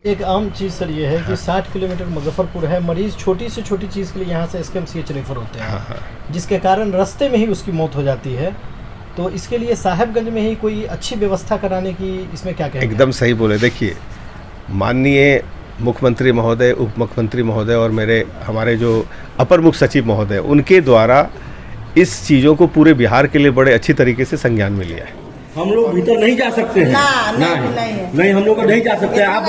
एक आम चीज़ सर ये है कि 60 किलोमीटर मुजफ्फरपुर है, मरीज़ छोटी से छोटी चीज़ के लिए यहाँ से एसकेएमसीएच रेफर होते हैं, जिसके कारण रास्ते में ही उसकी मौत हो जाती है। तो इसके लिए साहेबगंज में ही कोई अच्छी व्यवस्था कराने की इसमें क्या कहेंगे? एकदम सही बोले। देखिए, माननीय मुख्यमंत्री महोदय, उप मुख्यमंत्री महोदय और हमारे जो अपर मुख्य सचिव महोदय, उनके द्वारा इस चीज़ों को पूरे बिहार के लिए बड़े अच्छी तरीके से संज्ञान में लिया है। हम लोग भीतर नहीं जा सकते हैं। नहीं हम लोग को नहीं जा सकते हैं। आप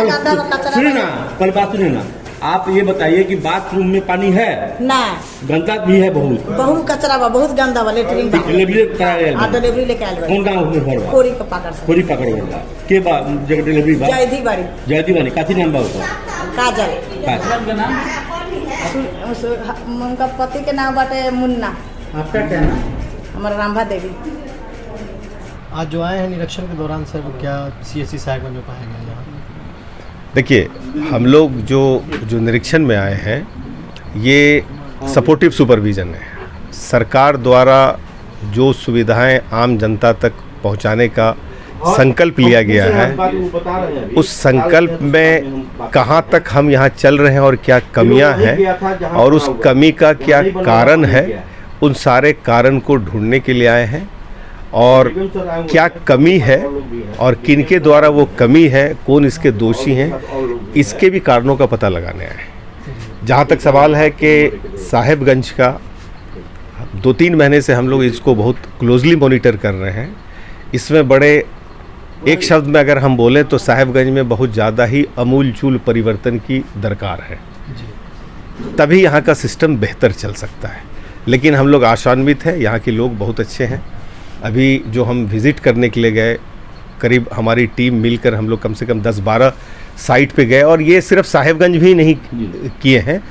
सुनिए ना, पहले बात सुनिए ना। आप ये बताइए कि बाथरूम में पानी है ना? गंदा भी है, बहुत कचरा बा, बहुत गंदा बा। लेटरिन डिलीवरी लेके आयल बा। कौन गाँव में घर बा? कोरी पकड़ से। कोरी पकड़ वाला के बा जगह डिलीवरी बा? जयदी बानी काथी नाम बा उसका? काजल। उनका पति के नाम बाटे मुन्ना। आपका क्या नाम? हमारा रामभा देवी। आज जो आए हैं निरीक्षण के दौरान सर, क्या सीएचसी साहेबगंज में पाया गया? यहाँ देखिए, हम लोग जो निरीक्षण में आए हैं, ये सपोर्टिव सुपरविज़न है। सरकार द्वारा जो सुविधाएं आम जनता तक पहुंचाने का संकल्प लिया गया है, उस संकल्प में कहां तक हम यहां चल रहे हैं और क्या कमियां हैं और उस कमी का क्या कारण है, उन सारे कारण को ढूंढने के लिए आए हैं। और क्या कमी है और किनके द्वारा वो कमी है, कौन इसके दोषी हैं, इसके भी कारणों का पता लगाने आए हैं। जहाँ तक सवाल है कि साहेबगंज का 2-3 महीने से हम लोग इसको बहुत क्लोजली मॉनिटर कर रहे हैं। इसमें बड़े एक शब्द में अगर हम बोलें तो साहेबगंज में बहुत ज़्यादा ही अमूलचूल परिवर्तन की दरकार है, तभी यहाँ का सिस्टम बेहतर चल सकता है। लेकिन हम लोग आशान्वित हैं, यहाँ के लोग बहुत अच्छे हैं। अभी जो हम विज़िट करने के लिए गए, करीब हमारी टीम मिलकर हम लोग कम से कम 10-12 साइट पे गए, और ये सिर्फ साहेबगंज भी नहीं किए हैं।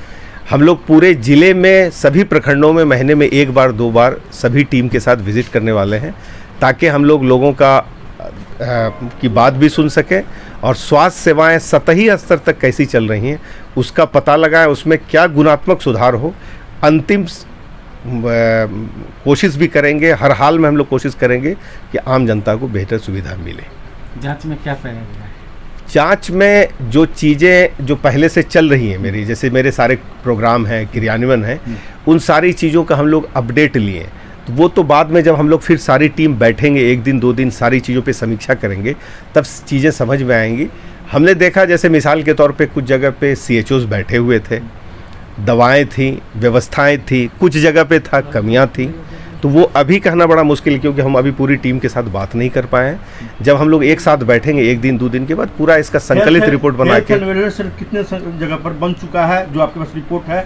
हम लोग पूरे ज़िले में सभी प्रखंडों में महीने में 1 बार 2 बार सभी टीम के साथ विज़िट करने वाले हैं, ताकि हम लोग लोगों की बात भी सुन सकें और स्वास्थ्य सेवाएं सतही स्तर तक कैसी चल रही हैं उसका पता लगाएं, उसमें क्या गुणात्मक सुधार हो। अंतिम कोशिश भी करेंगे, हर हाल में हम लोग कोशिश करेंगे कि आम जनता को बेहतर सुविधा मिले। जांच में क्या पाया गया? जांच में जो चीज़ें जो पहले से चल रही हैं मेरी, जैसे मेरे सारे प्रोग्राम हैं, क्रियान्वयन है, उन सारी चीज़ों का हम लोग अपडेट लिए। तो वो तो बाद में जब हम लोग फिर सारी टीम बैठेंगे 1 दिन 2 दिन सारी चीज़ों पे समीक्षा करेंगे, तब चीज़ें समझ में आएंगी। हमने देखा, जैसे मिसाल के तौर पे कुछ जगह पे CHOs बैठे हुए थे, दवाएं थी, व्यवस्थाएं थी, कुछ जगह पे था कमियां थी। तो वो अभी कहना बड़ा मुश्किल, क्योंकि हम अभी पूरी टीम के साथ बात नहीं कर पाए हैं। जब हम लोग एक साथ बैठेंगे 1 दिन 2 दिन के बाद पूरा इसका संकलित रिपोर्ट बना के। कितने जगह पर बन चुका है जो आपके पास रिपोर्ट है?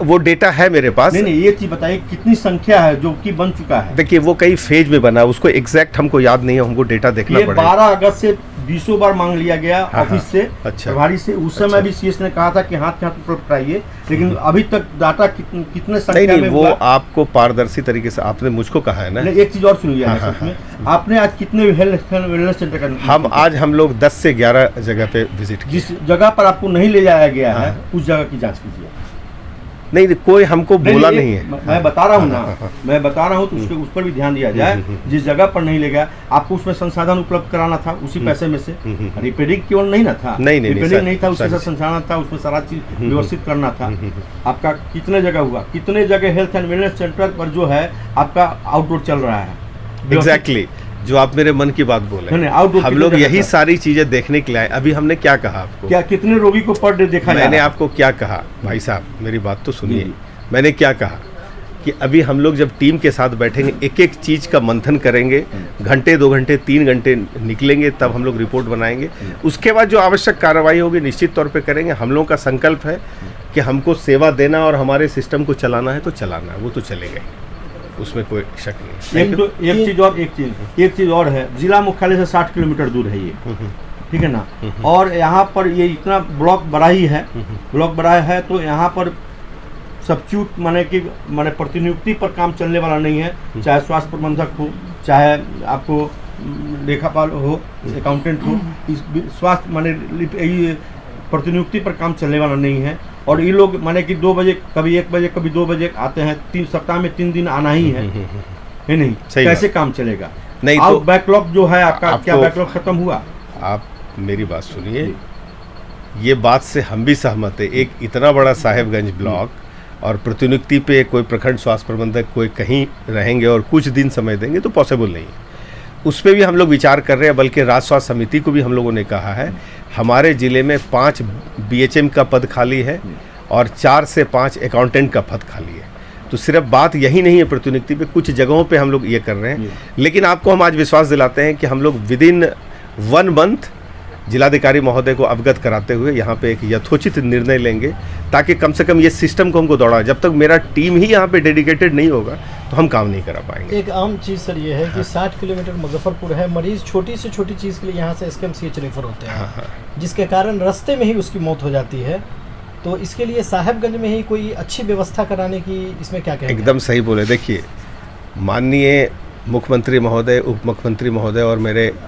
वो डेटा है मेरे पास। नहीं, ये चीज बताइए कितनी संख्या है जो कि बन चुका है? देखिए, वो कई फेज में बना, उसको एग्जैक्ट हमको याद नहीं है, हमको डेटा देखना पड़ेगा। 12 अगस्त से 20 बार मांग लिया गया ऑफिस से, प्रभारी से। उस समय भी सीएस ने कहा था कि हाथ के हाथ उपलब्ध कराइए, लेकिन अभी तक डाटा कितने संख्या में वो आपको पारदर्शी तरीके से आपने मुझको कहा है ना। एक चीज और सुनिए, आपने आज कितने हेल्थ वेलनेस सेंटर का? आज हम लोग 10 से 11 जगह पे विजिट किए। जिस जगह पर आपको नहीं ले जाया गया है उस जगह की जाँच कीजिए। नहीं, कोई हमको बोला नहीं है। मैं बता रहा हूँ ना, मैं बता रहा हूँ, तो उस पर भी ध्यान दिया जाए। जिस जगह पर नहीं ले गया, आपको उसमें संसाधन उपलब्ध कराना था उसी पैसे में से। रिपेयरिंग केवल नहीं ना था, रिपेयरिंग नहीं था, उसके साथ संसाधन था, उसमें सारा चीज व्यवस्थित करना था। आपका कितने जगह हुआ? कितने जगह हेल्थ एंड वेलनेस सेंटर पर जो है आपका आउटडोर चल रहा है? एग्जैक्टली जो आप मेरे मन की बात बोले, हम लोग यही सारी चीजें देखने के लिए आए। अभी हमने क्या कहा आपको? क्या कितने रोगी को पर डे देखा? मैंने आपको क्या कहा भाई साहब, मेरी बात तो सुनिए। मैंने क्या कहा कि अभी हम लोग जब टीम के साथ बैठेंगे, एक एक चीज का मंथन करेंगे, घंटे 2 घंटे 3 घंटे निकलेंगे, तब हम लोग रिपोर्ट बनाएंगे। उसके बाद जो आवश्यक कार्रवाई होगी निश्चित तौर पे करेंगे। हम लोगों का संकल्प है कि हमको सेवा देना और हमारे सिस्टम को चलाना है तो चलाना है, वो तो चलेगा, उसमें कोई शक नहीं। एक चीज और है, जिला मुख्यालय से 60 किलोमीटर दूर है ये, ठीक है ना। और यहाँ पर ये इतना ब्लॉक बड़ा ही है, ब्लॉक बड़ा है, तो यहाँ पर सब्स्टिट्यूट माने प्रतिनियुक्ति पर काम चलने वाला नहीं है। चाहे स्वास्थ्य प्रबंधक हो, चाहे आपको लेखापाल हो, अकाउंटेंट हो, स्वास्थ्य माने प्रतिनियुक्ति पर काम चलने वाला नहीं है। और ये लोग माने कि 2 बजे, कभी 1 बजे, कभी 2 बजे आते हैं। 3 सप्ताह में 3 दिन आना ही है नहीं? कैसे काम चलेगा? नहीं तो बैकलॉग जो है आपका, क्या बैकलॉग खत्म हुआ? आप मेरी बात सुनिए, ये बात से हम भी सहमत है। एक इतना बड़ा साहेबगंज ब्लॉक और प्रतिनियुक्ति पे कोई प्रखंड स्वास्थ्य प्रबंधक कोई कहीं रहेंगे और कुछ दिन समय देंगे तो पॉसिबल नहीं है। उस पर भी हम लोग विचार कर रहे हैं, बल्कि राज्य स्वास्थ्य समिति को भी हम लोगों ने कहा है हमारे ज़िले में 5 BHM का पद खाली है और 4 से 5 अकाउंटेंट का पद खाली है। तो सिर्फ बात यही नहीं है प्रतिनियुक्ति पे, कुछ जगहों पे हम लोग ये कर रहे हैं। लेकिन आपको हम आज विश्वास दिलाते हैं कि हम लोग विदिन 1 मंथ जिलाधिकारी महोदय को अवगत कराते हुए यहाँ पे एक यथोचित निर्णय लेंगे, ताकि कम से कम ये सिस्टम को हमको दौड़ा। जब तक मेरा टीम ही यहाँ पे डेडिकेटेड नहीं होगा तो हम काम नहीं करा पाएंगे। एक आम चीज़ सर ये है कि 60 किलोमीटर मुजफ्फरपुर है, मरीज छोटी से छोटी चीज़ के लिए यहाँ से SKMCH रेफर होते हैं, जिसके कारण रास्ते में ही उसकी मौत हो जाती है। तो इसके लिए साहेबगंज में ही कोई अच्छी व्यवस्था कराने की इसमें क्या कहेंगे? एकदम सही बोले। देखिए, माननीय मुख्यमंत्री महोदय, उप मुख्यमंत्री महोदय और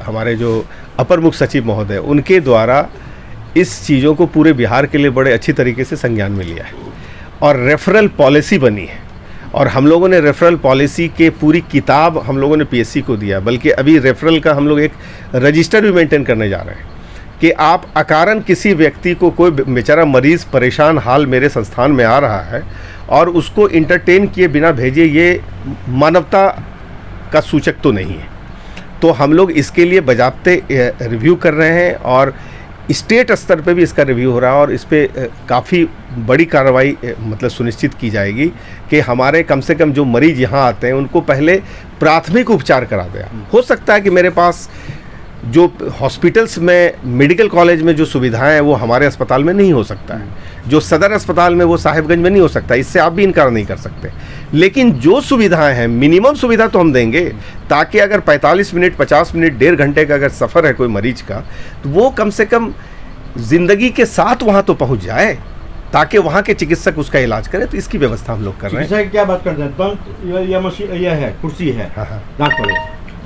हमारे जो अपर मुख्य सचिव महोदय, उनके द्वारा इस चीज़ों को पूरे बिहार के लिए बड़े अच्छी तरीके से संज्ञान में लिया है और रेफरल पॉलिसी बनी है। और हम लोगों ने रेफरल पॉलिसी के पूरी किताब हम लोगों ने PSC को दिया, बल्कि अभी रेफरल का हम लोग एक रजिस्टर भी मेंटेन करने जा रहे हैं कि आप अकारण किसी व्यक्ति को, कोई बेचारा मरीज़ परेशान हाल मेरे संस्थान में आ रहा है और उसको इंटरटेन किए बिना भेजिए, ये मानवता का सूचक तो नहीं है। तो हम लोग इसके लिए बजाबते रिव्यू कर रहे हैं और स्टेट स्तर पे भी इसका रिव्यू हो रहा है और इस पर काफ़ी बड़ी कार्रवाई मतलब सुनिश्चित की जाएगी कि हमारे कम से कम जो मरीज यहाँ आते हैं उनको पहले प्राथमिक उपचार करा दें। हो सकता है कि मेरे पास जो हॉस्पिटल्स में, मेडिकल कॉलेज में जो सुविधाएं हैं वो हमारे अस्पताल में नहीं हो सकता है, जो सदर अस्पताल में वो साहेबगंज में नहीं हो सकता, इससे आप भी इनकार नहीं कर सकते। लेकिन जो सुविधाएं हैं, मिनिमम सुविधा तो हम देंगे, ताकि अगर 45 मिनट, 50 मिनट, 1.5 घंटे का अगर सफ़र है कोई मरीज का, तो वो कम से कम ज़िंदगी के साथ वहाँ तो पहुँच जाए, ताकि वहाँ के चिकित्सक उसका इलाज करें। तो इसकी व्यवस्था हम लोग कर रहे हैं। क्या बात करते हैं, यह मशीन, यह है कुर्सी है, दांत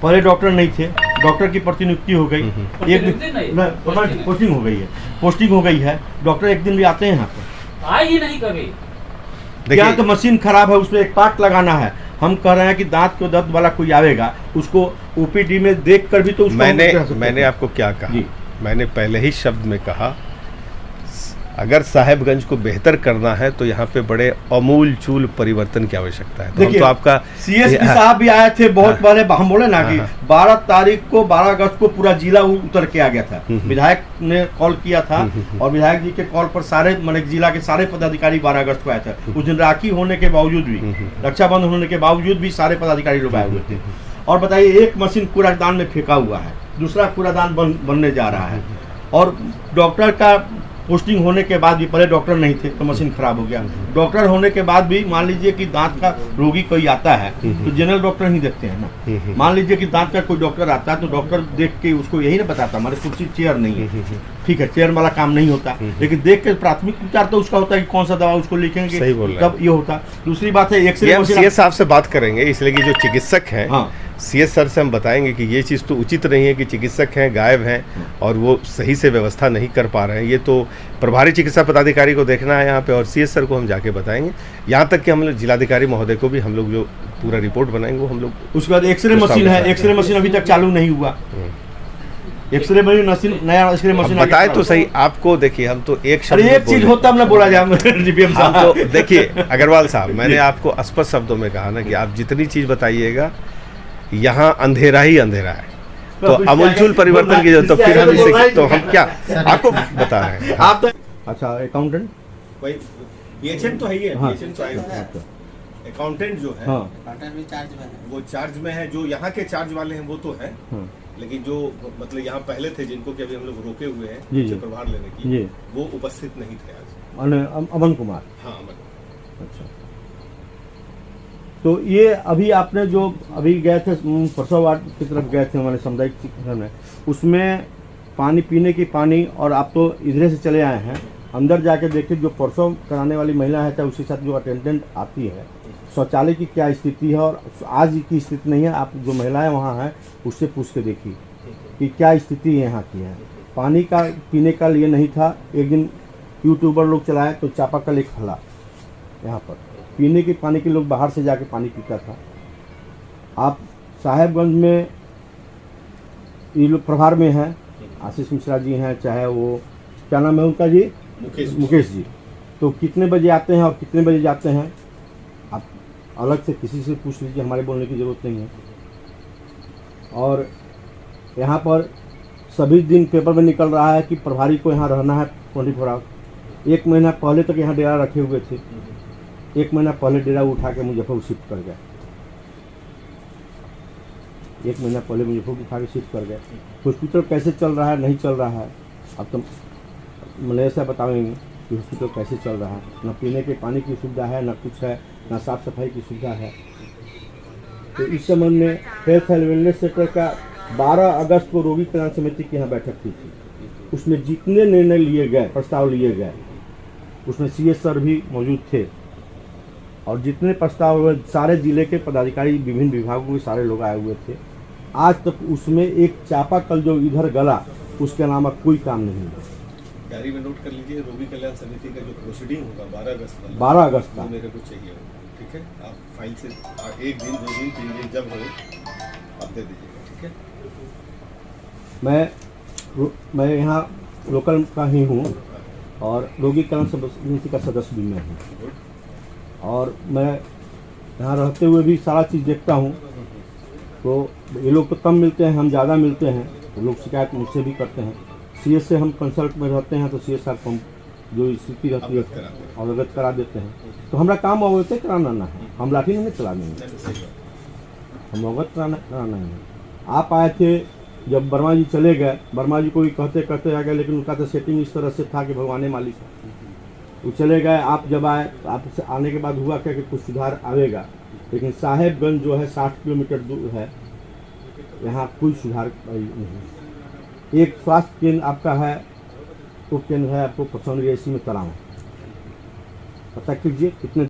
पहले डॉक्टर नहीं थे, डॉक्टर की प्रतिनियुक्ति हो गई, एक पोस्टिंग हो गई है, पोस्टिंग हो गई है, डॉक्टर एक दिन भी आते हैं यहाँ पर? आए ही नहीं कभी। क्या तो मशीन खराब है, उसमें एक पार्ट लगाना है। हम कह रहे हैं कि दांत को दर्द वाला कोई आवेगा, उसको OPD में देख कर भी तो उसको मैंने आपको क्या कहा, मैंने पहले ही शब्द में कहा, अगर साहेबगंज को बेहतर करना है तो यहाँ पे बड़े अमूल चूल परिवर्तन की आवश्यकता है। देखिए, तो आपका CSP साहब भी आए थे बहुत पहले, हम बोले ना कि 12 तारीख को, 12 अगस्त को पूरा जिला उतर के आ गया था। विधायक ने कॉल किया था और विधायक जी के कॉल पर सारे जिला के सारे पदाधिकारी 12 अगस्त को आए थे। उस दिन राखी होने के बावजूद भी, रक्षाबंधन होने के बावजूद भी सारे पदाधिकारी लोग आए हुए थे। और बताइए, एक मशीन कूड़ादान में फेंका हुआ है, दूसरा कूड़ादान बनने जा रहा है, और डॉक्टर का पोस्टिंग होने के बाद भी, पहले डॉक्टर नहीं थे तो मशीन खराब हो गया, डॉक्टर होने के बाद भी मान लीजिए कि दांत का रोगी कोई आता है तो जनरल डॉक्टर ही देखते हैं ना। मान लीजिए कि दांत का कोई डॉक्टर आता है तो डॉक्टर देख के उसको यही ना बताता हमारे कुर्सी चेयर नहीं है, ठीक है, चेयर वाला काम नहीं होता, लेकिन देख के प्राथमिक उपचार तो उसका होता है कि कौन सा दवा उसको लिखेंगे, तब ये होता। दूसरी बात है, एक्सरे CS साहब से बात करेंगे, इसलिए कि जो चिकित्सक हैं, CS सर से हम बताएंगे कि ये चीज़ तो उचित नहीं है कि चिकित्सक हैं, गायब हैं और वो सही से व्यवस्था नहीं कर पा रहे हैं। ये तो प्रभारी चिकित्सा पदाधिकारी को देखना है यहाँ पे, और CS सर को हम जाके बताएंगे। यहाँ तक कि हम लोग जिलाधिकारी महोदय को भी हम लोग जो पूरा रिपोर्ट बनाएंगे वो हम लोग। उसके बाद एक्सरे मशीन है, एक्सरे मशीन अभी तक चालू नहीं हुआ, एक्सरे मशीन, नया एक्सरे मशीन बताए तो सही आपको। देखिए, हम तो एक चीज होता हमने बोला जाए तो देखिए अग्रवाल साहब, मैंने आपको स्पष्ट शब्दों में कहा ना कि आप जितनी चीज़ बताइए यहाँ अंधेरा ही अंधेरा है, तो अमूलचूल परिवर्तन की जरूरत। तो फिर हम इसे, तो हम क्या आपको बता रहे हैं आप तो। अच्छा, अकाउंटेंट भाई BHM तो है ही है, BHM तो है। अकाउंटेंट जो है वो चार्ज में है, जो यहाँ के चार्ज वाले हैं वो तो है, लेकिन जो मतलब यहाँ पहले थे जिनको कि अभी हम लोग रोके हुए हैं प्रभार लेने की, वो उपस्थित नहीं थे आज। अमन कुमार। हाँ, अमन। अच्छा, तो ये अभी आपने जो अभी गए थे परसों वार्ड की तरफ गए थे हमारे सामुदायिक चिकित्सालय में, उसमें पानी पीने की पानी, और आप तो इधर से चले आए हैं, अंदर जाके देखिए जो परसों कराने वाली महिला है, चाहे उसके साथ जो अटेंडेंट आती है, शौचालय की क्या स्थिति है और आज की स्थिति नहीं है। आप जो महिलाएं वहाँ हैं उससे पूछ के देखिए कि क्या स्थिति यहाँ की है। पानी का पीने का लिए नहीं था, एक दिन यूट्यूबर लोग चलाए तो चापाकल एक खला यहाँ पर, पीने के पानी के लोग बाहर से जाके पानी पीता था। आप साहेबगंज में ये लोग प्रभार में हैं, आशीष मिश्रा जी हैं, चाहे वो क्या नाम है उनका जी? मुकेश मुकेश जी। तो कितने बजे आते हैं और कितने बजे जाते हैं आप अलग से किसी से पूछ लीजिए, हमारे बोलने की ज़रूरत नहीं है। और यहाँ पर सभी दिन पेपर में निकल रहा है कि प्रभारी को यहाँ रहना है 24 आवर। 1 महीना पहले तक यहाँ डेरा रखे हुए थे, 1 महीना पहले डेरा उठा के मुजफ्फरपुर शिफ्ट कर गए। 1 महीना पहले मुजफ्फरपुर उठा के शिफ्ट कर गए। हॉस्पिटल कैसे चल रहा है, नहीं चल रहा है, अब तो मलेशिया बताएंगे कि हॉस्पिटल कैसे चल रहा है। न पीने के पानी की सुविधा है, न कुछ है, न साफ सफाई की सुविधा है। तो इस संबंध में हेल्थ एंड वेलनेस सेक्टर का 12 अगस्त को रोगी कल्याण समिति की यहाँ बैठक की थी। उसमें जितने निर्णय लिए गए, प्रस्ताव लिए गए, उसमें CS सर भी मौजूद थे और जितने प्रस्ताव हुए सारे जिले के पदाधिकारी, विभिन्न विभागों के सारे लोग आए हुए थे। आज तक उसमें एक चापाकल जो इधर गला उसके अलावा कोई काम नहीं है। डायरी में नोट कर लीजिए, रोगी कल्याण समिति का जो प्रोसीडिंग होगा 12 अगस्त वाला, 12 अगस्त का वो मेरे को चाहिए हो, ठीक है? आप फाइल से 1 दिन 2 दिन 3 दिन जब हो आप दे दीजिएगा, ठीक है? मैं यहाँ लोकल का ही हूँ और रोगी कल्याण समिति का सदस्य भी मैं हूँ और मैं यहाँ रहते हुए भी सारा चीज़ देखता हूँ। तो ये लोग तो कम मिलते हैं, हम ज़्यादा मिलते हैं, तो लोग शिकायत मुझसे भी करते हैं। CS से हम कंसल्ट में रहते हैं तो CS साहब को हम जो स्थिति रहती है अवगत करा देते हैं। तो हमारा काम अवगत कराना है, हम लाठी नहीं चलाने हैं, हम अवगत कराना है। आप आए थे जब वर्मा जी चले गए, वर्मा जी को भी कहते कहते आ गए, लेकिन उनका तो सेटिंग इस तरह से था कि भगवान मालिक वो चले गए। आप जब आए तो आपसे आने के बाद हुआ क्या कि कुछ सुधार आवेगा, लेकिन साहेबगंज जो है 60 किलोमीटर दूर है, यहाँ कोई सुधार नहीं। एक स्वास्थ्य केंद्र आपका है, तो केंद्र है आपको 95 में कराओ, पता कीजिए कितने